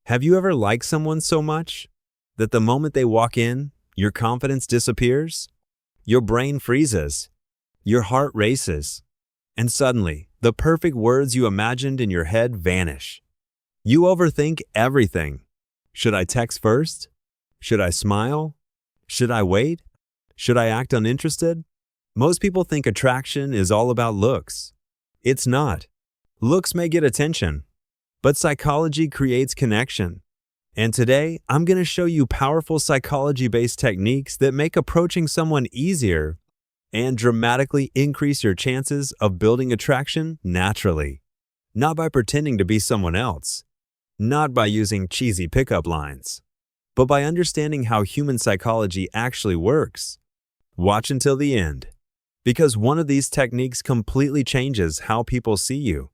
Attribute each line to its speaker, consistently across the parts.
Speaker 1: Have you ever liked someone so much that the moment they walk in, your confidence disappears? Your brain freezes, your heart races, and suddenly, the perfect words you imagined in your head vanish. You overthink everything. Should I text first? Should I smile? Should I wait? Should I act uninterested? Most people think attraction is all about looks. It's not. Looks may get attention, but psychology creates connection. And today, I'm going to show you powerful psychology-based techniques that make approaching someone easier and dramatically increase your chances of building attraction naturally. Not by pretending to be someone else, not by using cheesy pickup lines, but by understanding how human psychology actually works. Watch until the end, because one of these techniques completely changes how people see you.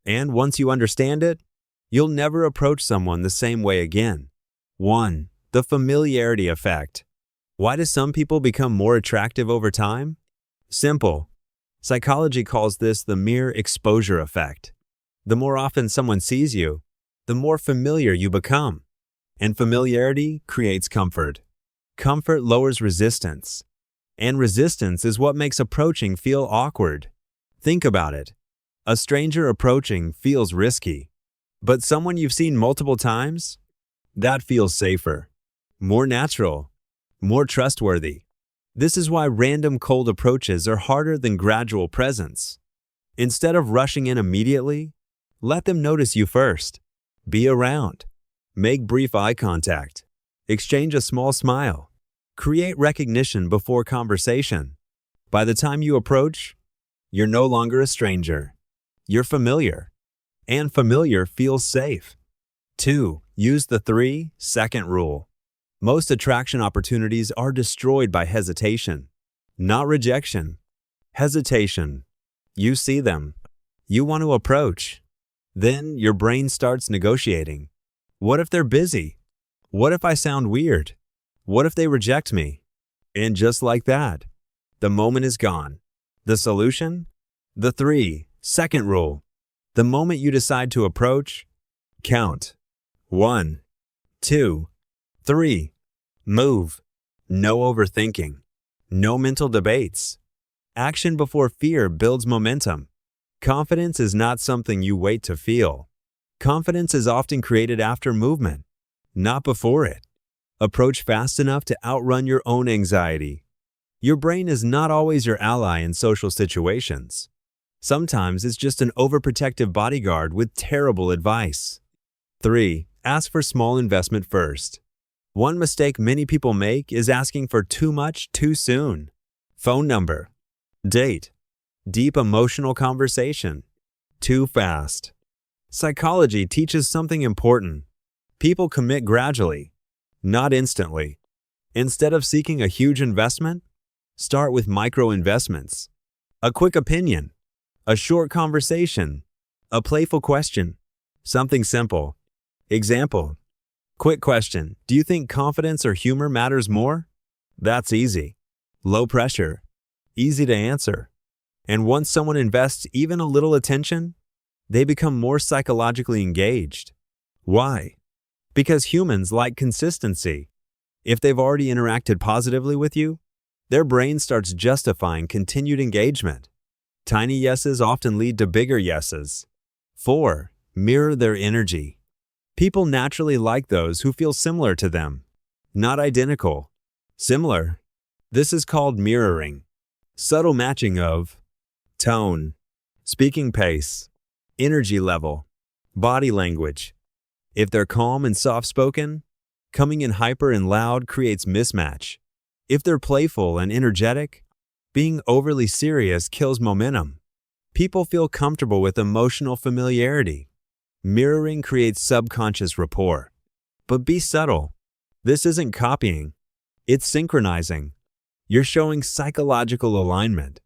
Speaker 1: And once you understand it, you'll never approach someone the same way again. 1. The familiarity effect. Why do some people become more attractive over time? Simple. Psychology calls this the mere exposure effect. The more often someone sees you, the more familiar you become. And familiarity creates comfort. Comfort lowers resistance. And resistance is what makes approaching feel awkward. Think about it. A stranger approaching feels risky. But someone you've seen multiple times? That feels safer, more natural, more trustworthy. This is why random cold approaches are harder than gradual presence. Instead of rushing in immediately, let them notice you first. Be around. Make brief eye contact. Exchange a small smile. Create recognition before conversation. By the time you approach, you're no longer a stranger. You're familiar. And familiar feels safe. 2. Use the 3-second rule. Most attraction opportunities are destroyed by hesitation, not rejection. Hesitation. You see them. You want to approach. Then your brain starts negotiating. What if they're busy? What if I sound weird? What if they reject me? And just like that, the moment is gone. The solution? The 3-second rule. The moment you decide to approach, count. 1, 2, 3. Move. No overthinking. No mental debates. Action before fear builds momentum. Confidence is not something you wait to feel. Confidence is often created after movement, not before it. Approach fast enough to outrun your own anxiety. Your brain is not always your ally in social situations. Sometimes it's just an overprotective bodyguard with terrible advice. 3. Ask for small investment first. One mistake many people make is asking for too much too soon. Phone number. Date. Deep emotional conversation. Too fast. Psychology teaches something important. People commit gradually, not instantly. Instead of seeking a huge investment, start with micro investments. A quick opinion. A short conversation, a playful question, something simple. Example, quick question, do you think confidence or humor matters more? That's easy. Low pressure, easy to answer. And once someone invests even a little attention, they become more psychologically engaged. Why? Because humans like consistency. If they've already interacted positively with you, their brain starts justifying continued engagement. Tiny yeses often lead to bigger yeses. 4. Mirror their energy. People naturally like those who feel similar to them, not identical. Similar. This is called mirroring. Subtle matching of tone, speaking pace, energy level, body language. If they're calm and soft-spoken, coming in hyper and loud creates mismatch. If they're playful and energetic, being overly serious kills momentum. People feel comfortable with emotional familiarity. Mirroring creates subconscious rapport. But be subtle. This isn't copying. It's synchronizing. You're showing psychological alignment.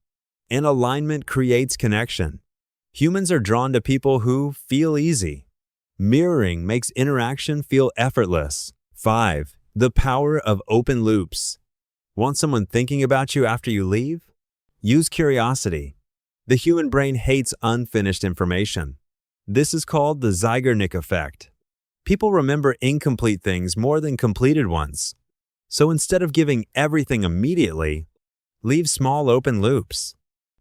Speaker 1: And alignment creates connection. Humans are drawn to people who feel easy. Mirroring makes interaction feel effortless. 5. The power of open loops. Want someone thinking about you after you leave? Use curiosity. The human brain hates unfinished information. This is called the Zeigarnik effect. People remember incomplete things more than completed ones. So instead of giving everything immediately, leave small open loops.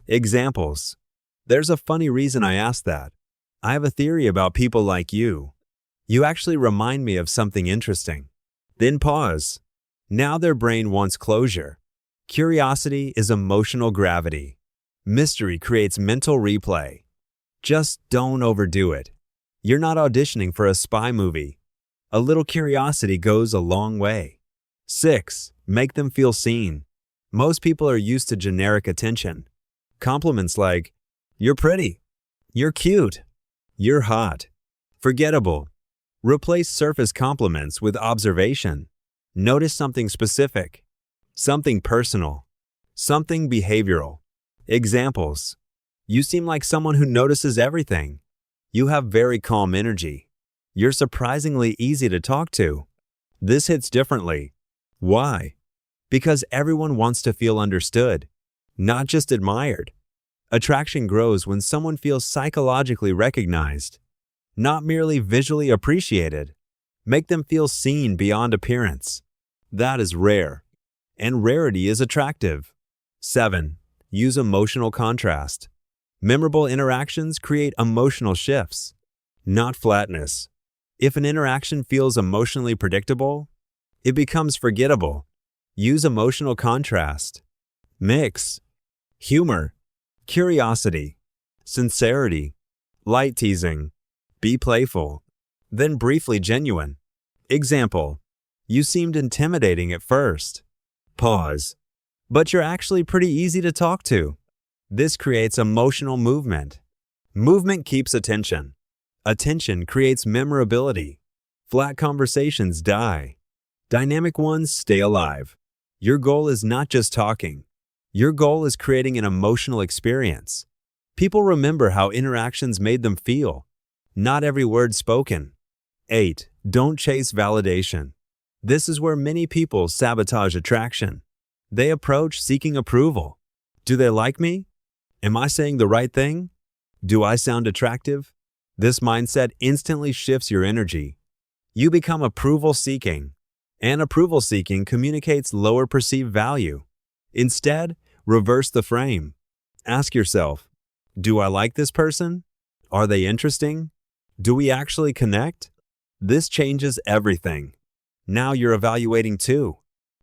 Speaker 1: Examples. There's a funny reason I asked that. I have a theory about people like you. You actually remind me of something interesting. Then pause. Now their brain wants closure. Curiosity is emotional gravity. Mystery creates mental replay. Just don't overdo it. You're not auditioning for a spy movie. A little curiosity goes a long way. 6. Make them feel seen. Most people are used to generic attention. Compliments like, "You're pretty," "You're cute," "You're hot." Forgettable. Replace surface compliments with observation. Notice something specific, something personal, something behavioral. Examples. You seem like someone who notices everything. You have very calm energy. You're surprisingly easy to talk to. This hits differently. Why? Because everyone wants to feel understood, not just admired. Attraction grows when someone feels psychologically recognized, not merely visually appreciated. Make them feel seen beyond appearance. That is rare, and rarity is attractive. 7. Use emotional contrast. Memorable interactions create emotional shifts, not flatness. If an interaction feels emotionally predictable, it becomes forgettable. Use emotional contrast. Mix humor, curiosity, sincerity, light teasing. Be playful, then briefly genuine. Example. You seemed intimidating at first. Pause. But you're actually pretty easy to talk to. This creates emotional movement. Movement keeps attention. Attention creates memorability. Flat conversations die. Dynamic ones stay alive. Your goal is not just talking. Your goal is creating an emotional experience. People remember how interactions made them feel, not every word spoken. 8. Don't chase validation. This is where many people sabotage attraction. They approach seeking approval. Do they like me? Am I saying the right thing? Do I sound attractive? This mindset instantly shifts your energy. You become approval-seeking, and approval-seeking communicates lower perceived value. Instead, reverse the frame. Ask yourself, do I like this person? Are they interesting? Do we actually connect? This changes everything. Now you're evaluating too,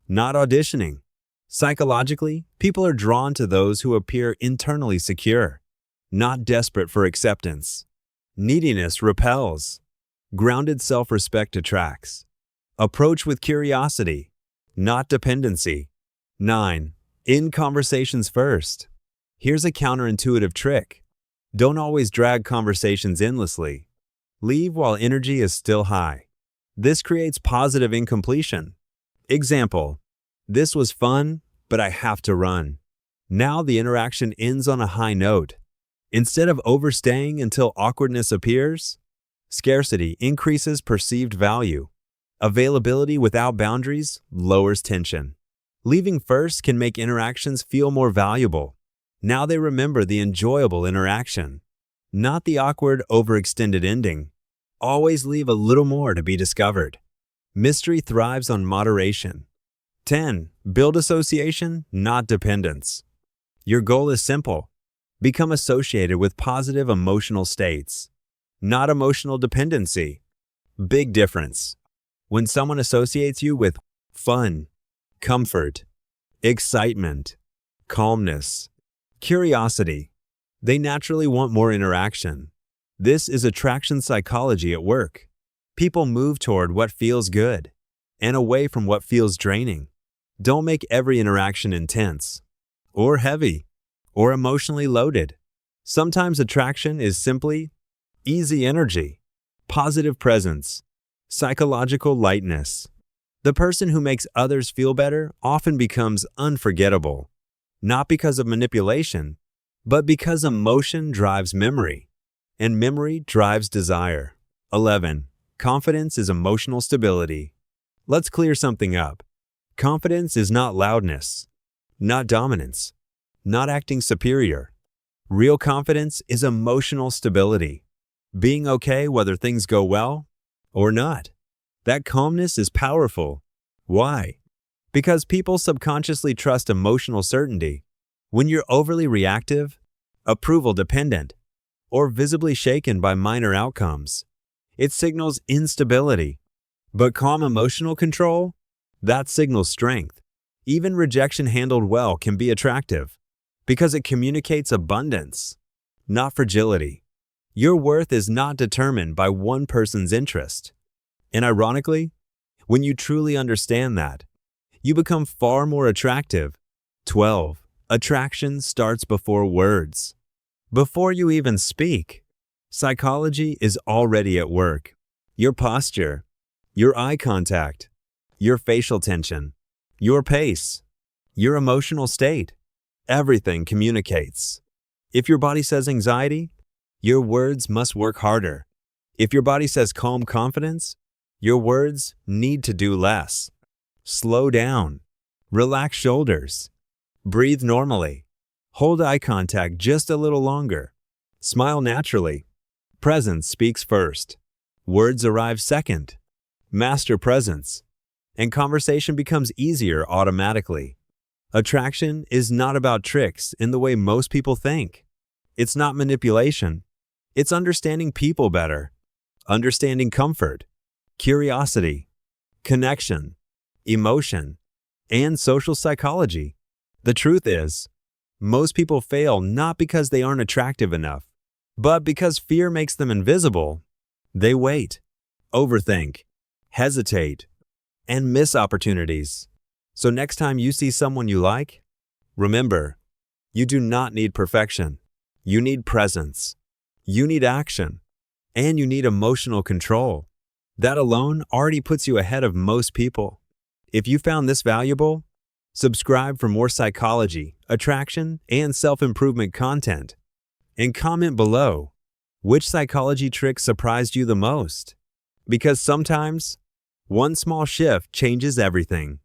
Speaker 1: not auditioning. Psychologically, people are drawn to those who appear internally secure, not desperate for acceptance. Neediness repels. Grounded self-respect attracts. Approach with curiosity, not dependency. 9. End conversations first. Here's a counterintuitive trick. Don't always drag conversations endlessly. Leave while energy is still high. This creates positive incompletion. Example. This was fun, but I have to run. Now the interaction ends on a high note. Instead of overstaying until awkwardness appears, scarcity increases perceived value. Availability without boundaries lowers tension. Leaving first can make interactions feel more valuable. Now they remember the enjoyable interaction, not the awkward, overextended ending. Always leave a little more to be discovered. Mystery thrives on moderation. 10. Build association, not dependence. Your goal is simple. Become associated with positive emotional states, not emotional dependency. Big difference. When someone associates you with fun, comfort, excitement, calmness, curiosity, they naturally want more interaction. This is attraction psychology at work. People move toward what feels good and away from what feels draining. Don't make every interaction intense, or heavy, or emotionally loaded. Sometimes attraction is simply easy energy, positive presence, psychological lightness. The person who makes others feel better often becomes unforgettable, not because of manipulation, but because emotion drives memory, and memory drives desire. 11. Confidence is emotional stability. Let's clear something up. Confidence is not loudness, not dominance, not acting superior. Real confidence is emotional stability. Being okay whether things go well or not. That calmness is powerful. Why? Because people subconsciously trust emotional certainty. When you're overly reactive, approval dependent, or visibly shaken by minor outcomes, it signals instability. But calm emotional control? That signals strength. Even rejection handled well can be attractive because it communicates abundance, not fragility. Your worth is not determined by one person's interest. And ironically, when you truly understand that, you become far more attractive. 12. Attraction starts before words. Before you even speak, psychology is already at work. Your posture, your eye contact, your facial tension, your pace, your emotional state, everything communicates. If your body says anxiety, your words must work harder. If your body says calm confidence, your words need to do less. Slow down. Relax shoulders. Breathe normally. Hold eye contact just a little longer. Smile naturally. Presence speaks first. Words arrive second. Master presence, and conversation becomes easier automatically. Attraction is not about tricks in the way most people think. It's not manipulation. It's understanding people better, understanding comfort, curiosity, connection, emotion, and social psychology. The truth is, most people fail not because they aren't attractive enough, but because fear makes them invisible. They wait, overthink, hesitate, and miss opportunities. So next time you see someone you like, remember, you do not need perfection. You need presence. You need action. And you need emotional control. That alone already puts you ahead of most people. If you found this valuable, subscribe for more psychology, attraction, and self-improvement content. And comment below, which psychology trick surprised you the most? Because sometimes, one small shift changes everything.